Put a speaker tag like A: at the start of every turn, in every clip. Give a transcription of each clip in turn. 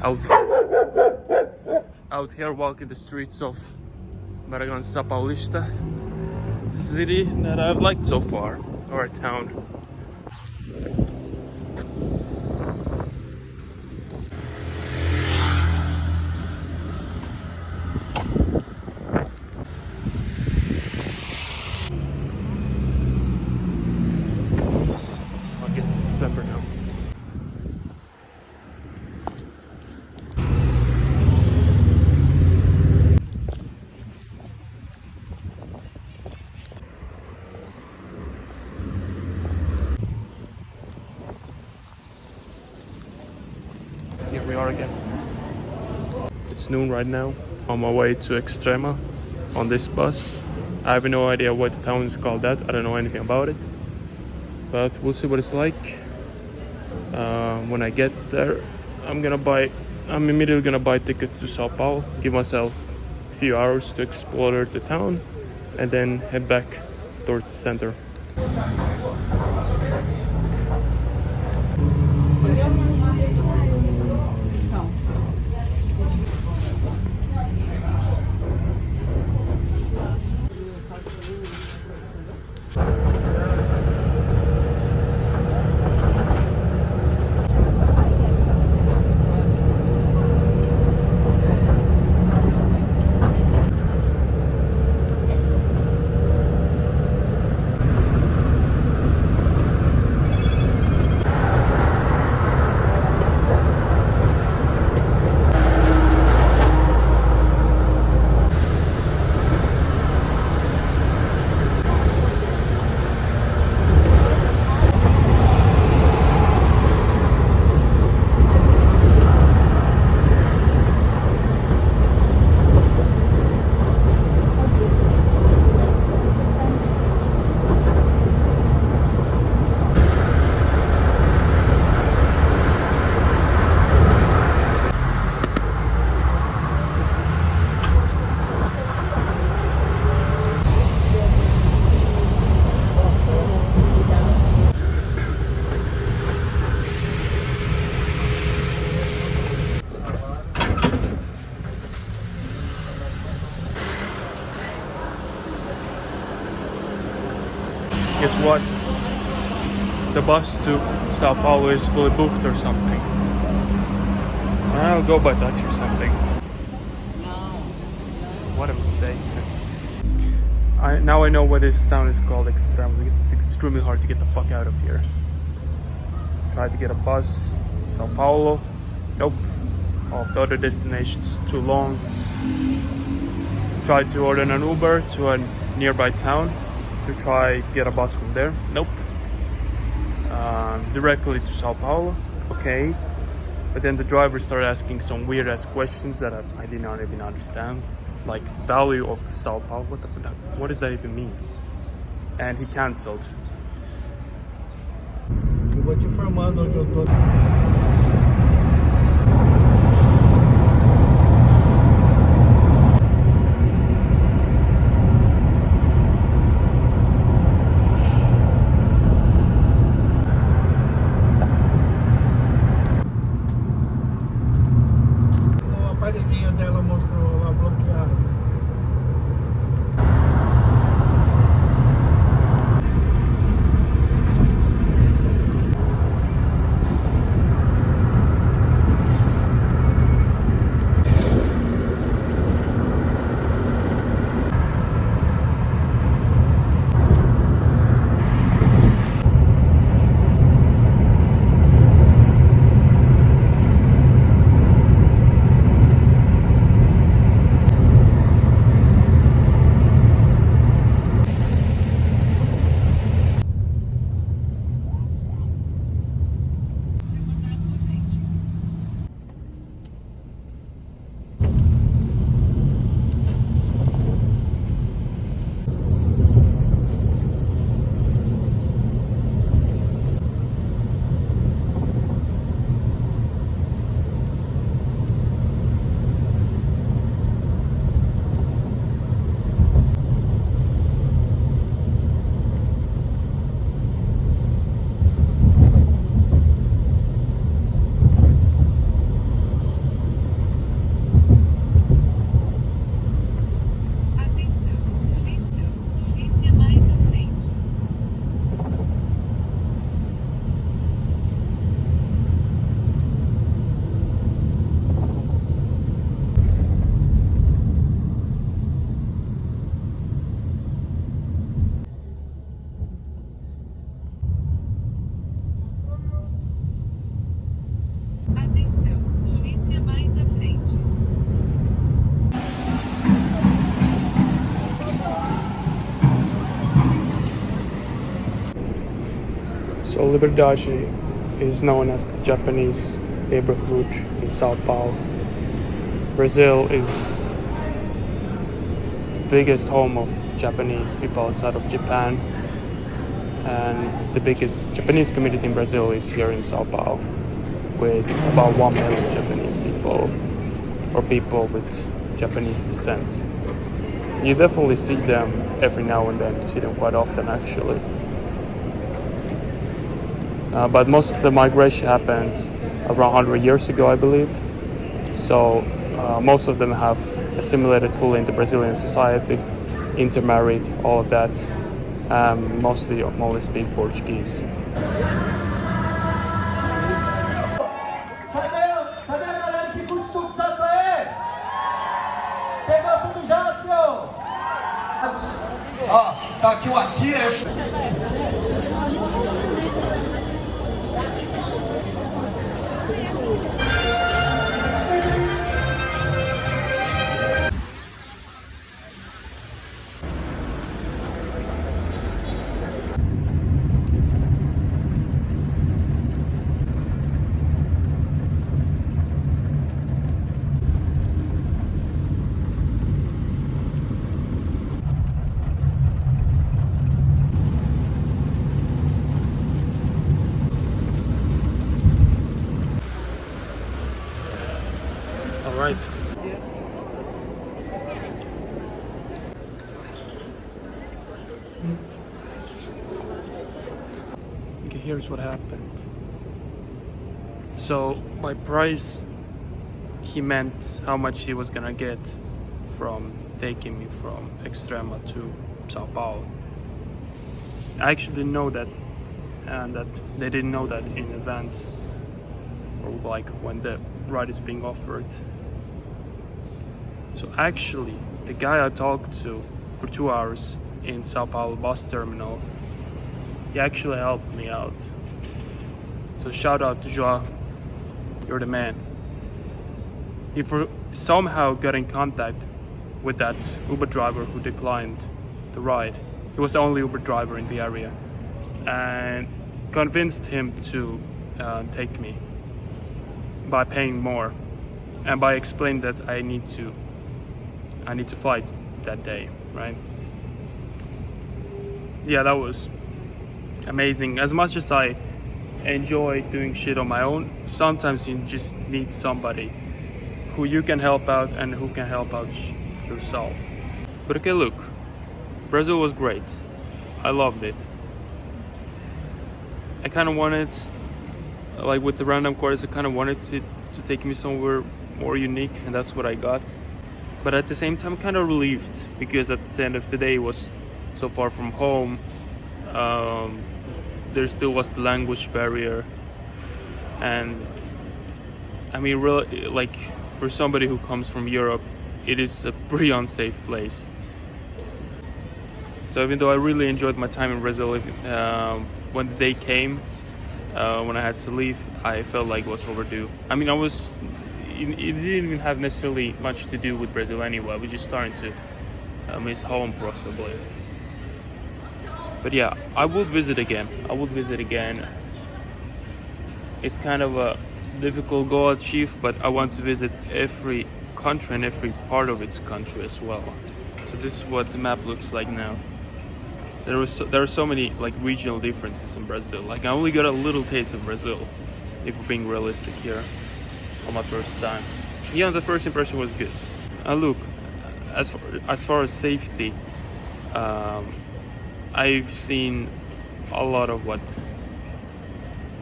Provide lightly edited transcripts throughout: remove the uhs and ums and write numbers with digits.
A: out out here walking the streets of Bragança Paulista, city that I've liked so far, or a town. I guess it's December now. Here we are again. It's noon right now. On my way to Extrema on this bus. I have no idea what the town is called that. I don't know anything about it. But we'll see what it's like. When I get there, I'm immediately gonna buy a ticket to Sao Paulo, give myself a few hours to explore the town, and then head back towards the center. Guess what? The bus to Sao Paulo is fully booked or something. I'll go by taxi or something. What a mistake. Now I know what this town is called, Extrema, because it's extremely hard to get the fuck out of here. Tried to get a bus, Sao Paulo. Nope. Off the other destinations, too long. Tried to order an Uber to a nearby town to try get a bus from there. Nope. Directly to Sao Paulo. Okay. But then the driver started asking some weird ass questions that I did not even understand. Like value of Sao Paulo. What the fuck? What does that even mean? And he cancelled.
B: Eu vou te informando onde eu tô. O aparelhinho dela mostrou lá bloqueado.
A: So Liberdade is known as the Japanese neighborhood in Sao Paulo. Brazil is the biggest home of Japanese people outside of Japan, and the biggest Japanese community in Brazil is here in Sao Paulo, with about 1 million Japanese people, or people with Japanese descent. You definitely see them every now and then. You see them quite often, actually. But most of the migration happened around 100 years ago, I believe. So most of them have assimilated fully into Brazilian society, intermarried, all of that. Mostly only speak Portuguese.
C: Tá aqui o Akira.
A: All right. Okay, here's what happened. So by price, he meant how much he was gonna get from taking me from Extrema to Sao Paulo. I actually didn't know that, and that they didn't know that in advance, or like when the ride is being offered. So actually, the guy I talked to for 2 hours in Sao Paulo bus terminal, he actually helped me out. So shout out to Joao, you're the man. He somehow got in contact with that Uber driver who declined the ride. He was the only Uber driver in the area, and convinced him to take me by paying more, and by explaining that I need to fly that day, right? Yeah, that was amazing. As much as I enjoy doing shit on my own, sometimes you just need somebody who you can help out and who can help out yourself. But okay, look, Brazil was great. I loved it. I kind of wanted, like with the random quarters, I kind of wanted it to take me somewhere more unique, and that's what I got. But at the same time, kind of relieved, because at the end of the day, it was so far from home. There still was the language barrier, and I mean, really, like for somebody who comes from Europe, it is a pretty unsafe place. So even though I really enjoyed my time in Brazil, when the day came, when I had to leave, I felt like it was overdue. I mean, it didn't even have necessarily much to do with Brazil anyway. I was just starting to miss home possibly. But yeah, I would visit again. It's kind of a difficult goal to achieve, but I want to visit every country and every part of its country as well. So this is what the map looks like now. There are so many like regional differences in Brazil. Like I only got a little taste of Brazil, if we're being realistic here, on my first time. Yeah, the first impression was good. Look, as far as safety, I've seen a lot of what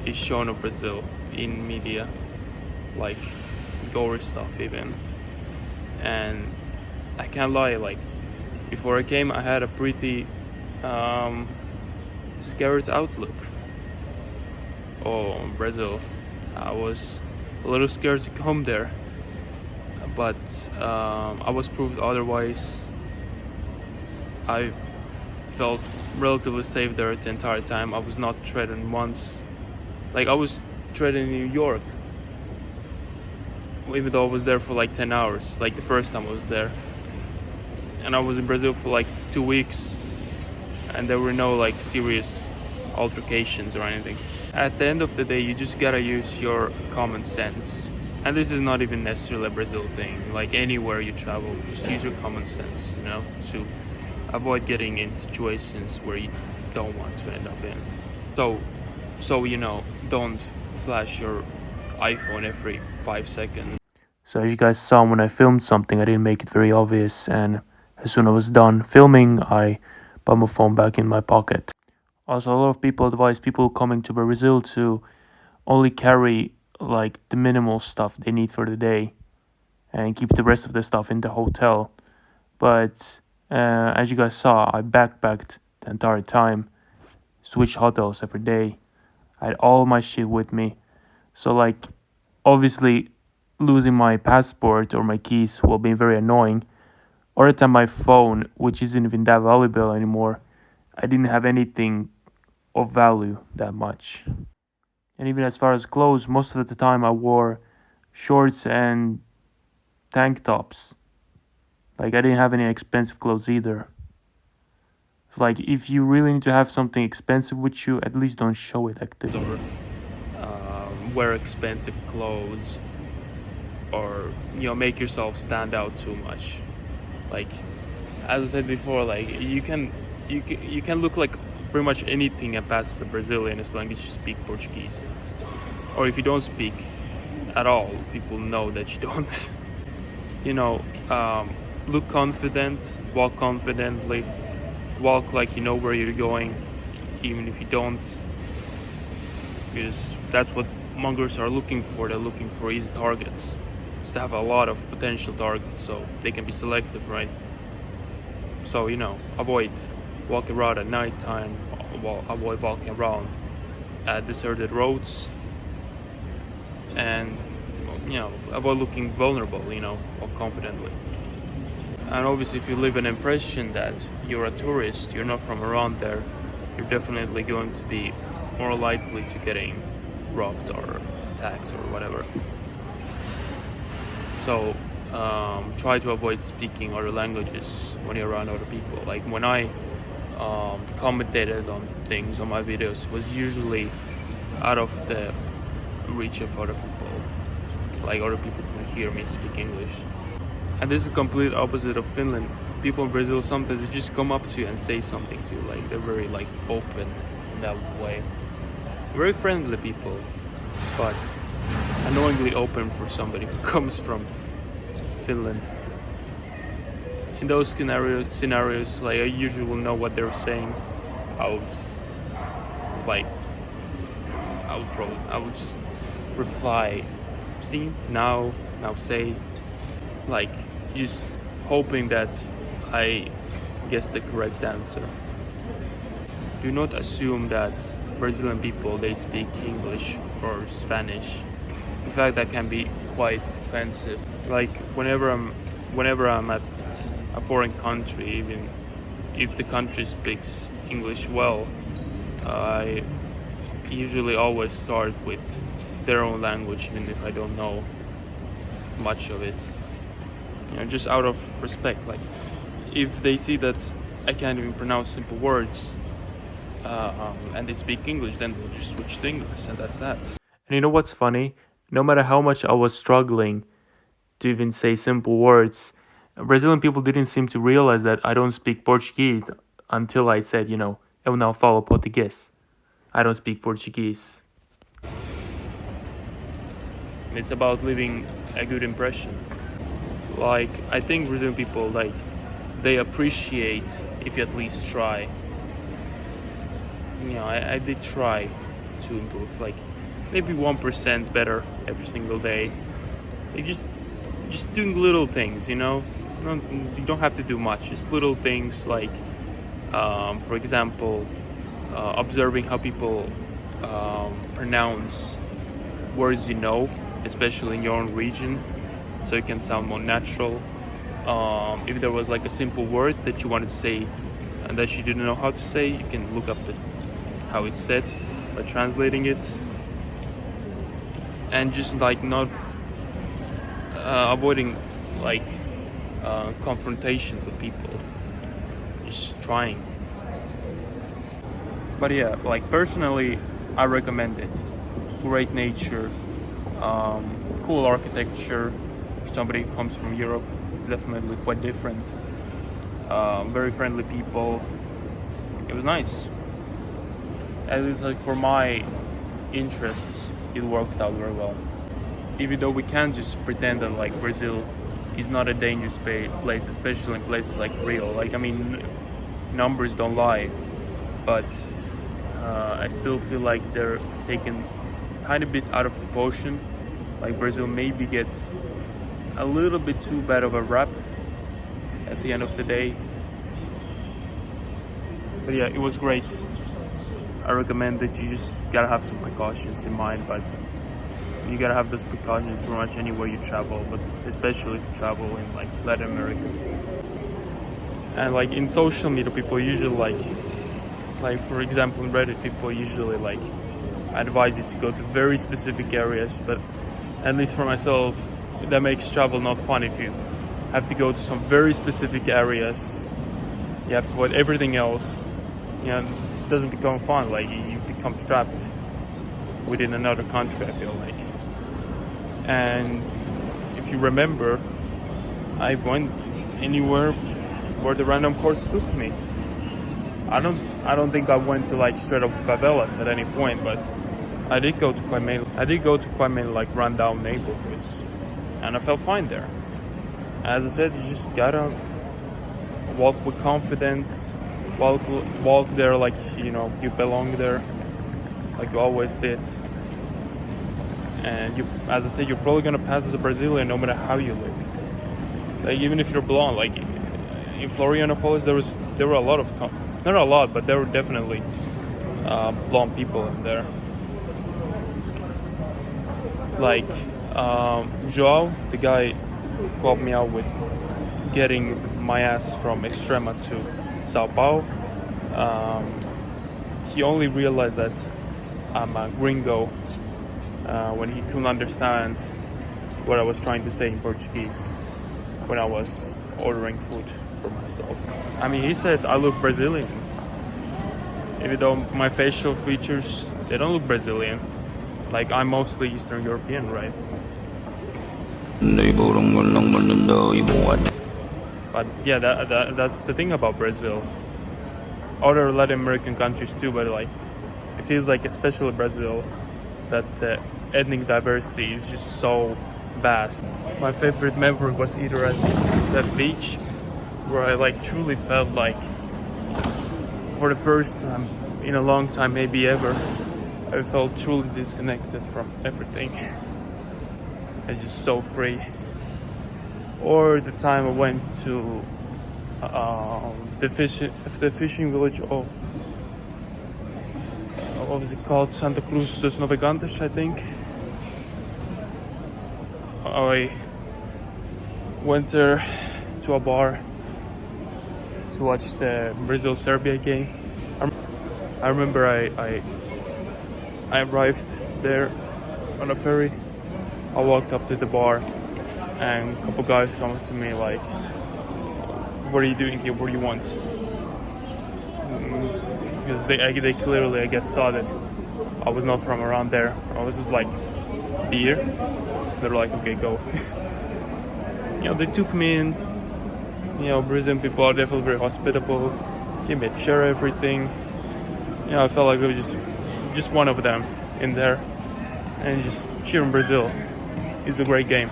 A: is shown of Brazil in media, like gory stuff even. And I can't lie, like before I came, I had a pretty scared outlook on Brazil. I was a little scared to come there, but I was proved otherwise. I felt relatively safe there the entire time. I was not threatened once. Like I was threatened in New York, even though I was there for like 10 hours, like the first time I was there. And I was in Brazil for like 2 weeks, and there were no like serious altercations or anything. At the end of the day, you just gotta use your common sense. And this is not even necessarily a Brazil thing. Like anywhere you travel, just use your common sense, to avoid getting in situations where you don't want to end up in. So don't flash your iPhone every 5 seconds. So as you guys saw, when I filmed something, I didn't make it very obvious, and as soon as I was done filming, I put my phone back in my pocket. Also, a lot of people advise people coming to Brazil to only carry like the minimal stuff they need for the day and keep the rest of the stuff in the hotel. But as you guys saw, I backpacked the entire time, switched hotels every day. I had all my shit with me. So like, obviously, losing my passport or my keys will be very annoying. Or at the time my phone, which isn't even that valuable anymore, I didn't have anything of value that much. And even as far as clothes, most of the time I wore shorts and tank tops. Like I didn't have any expensive clothes either. Like if you really need to have something expensive with you, at least don't show it actively. Or wear expensive clothes, or make yourself stand out too much. Like as I said before, like you can look like pretty much anything and pass as a Brazilian as long as you speak Portuguese. Or if you don't speak at all, people know that you don't. Look confident, walk confidently, walk like you know where you're going, even if you don't. Because that's what mongers are looking for. They're looking for easy targets. Just to have a lot of potential targets so they can be selective, right? So, avoid walking around at night time, avoid walking around at deserted roads, and avoid looking vulnerable, walk confidently. And obviously if you leave an impression that you're a tourist, you're not from around there, you're definitely going to be more likely to getting robbed or attacked or whatever. So try to avoid speaking other languages when you're around other people. Like when I commentated on things on my videos, it was usually out of the reach of other people. Like other people can hear me speak English. And this is complete opposite of Finland. People in Brazil sometimes they just come up to you and say something to you. Like they're very open in that way. Very friendly people, but annoyingly open for somebody who comes from Finland. In those scenarios, like I usually will know what they're saying. I would just reply, see, now say, like just hoping that I guess the correct answer. Do not assume that Brazilian people they speak English or Spanish. In fact, that can be quite offensive. Like whenever I'm at a foreign country, even if the country speaks English well, I usually always start with their own language, even if I don't know much of it. Just out of respect. Like if they see that I can't even pronounce simple words and they speak English, then they'll just switch to English, and that's that. And you know what's funny? No matter how much I was struggling to even say simple words, Brazilian people didn't seem to realize that I don't speak Portuguese until I said, eu não falo português. I don't speak Portuguese. It's about leaving a good impression. Like, I think Brazilian people, they appreciate if you at least try. I did try to improve, maybe 1% better every single day. Like just doing little things, you don't have to do much. Just little things like, for example, observing how people pronounce words, especially in your own region, so it can sound more natural. If there was a simple word that you wanted to say and that you didn't know how to say, you can look up how it's said by translating it. And just not avoiding confrontation with people, just trying. But yeah, like personally, I recommend it. Great nature, cool architecture. For somebody who comes from Europe, it's definitely quite different. Very friendly people. It was nice. At least like for my interests, it worked out very well. Even though we can't just pretend that like Brazil is not a dangerous place, especially in places like Rio. Like I mean, numbers don't lie, but I still feel like they're taken a tiny bit out of proportion. Like Brazil maybe gets a little bit too bad of a rap at the end of the day. But yeah, it was great. I recommend that you just gotta have some precautions in mind, but you gotta have those precautions pretty much anywhere you travel, but especially if you travel in like Latin America. And like in social media, people usually like for example in Reddit, people usually like advise you to go to very specific areas, but at least for myself, that makes travel not fun. If you have to go to some very specific areas, you have to avoid everything else. You know, it doesn't become fun. Like you become trapped within another country, I feel like. And if you remember, I went anywhere where the random course took me. I don't think I went to like straight up favelas at any point, but I did go to quite many like rundown neighborhoods, and I felt fine there. As I said, you just gotta walk with confidence, walk there like you know you belong there, like you always did. And you, as I said, you're probably gonna pass as a Brazilian no matter how you live. Like even if you're blonde, like in Florianopolis, there were a lot of not a lot, but there were definitely blonde people in there. Like Joao, the guy who helped me out with getting my ass from Extrema to Sao Paulo, he only realized that I'm a gringo when he couldn't understand what I was trying to say in Portuguese when I was ordering food for myself. I mean, he said I look Brazilian, even though my facial features, they don't look Brazilian. Like I'm mostly Eastern European, right? But yeah, that's the thing about Brazil. Other Latin American countries too, but like it feels like especially Brazil, that ethnic diversity is just so vast. My favorite memory was either at that beach where I like truly felt like for the first time in a long time, maybe ever, I felt truly disconnected from everything. I'm just so free. Or the time I went to the fishing village of what was it called? Santa Cruz dos Navegantes, I think. I went there to a bar to watch the Brazil-Serbia game. I remember I arrived there on a ferry. I walked up to the bar and a couple guys come up to me like, "What are you doing here? What do you want?" Because they clearly, I guess, saw that I was not from around there. I was just like, beer. They're like, okay, go. You know, they took me in. You know, Brazilian people are definitely very hospitable. They made sure everything. You know, I felt like I was just one of them in there, and just cheering Brazil. It's a great game.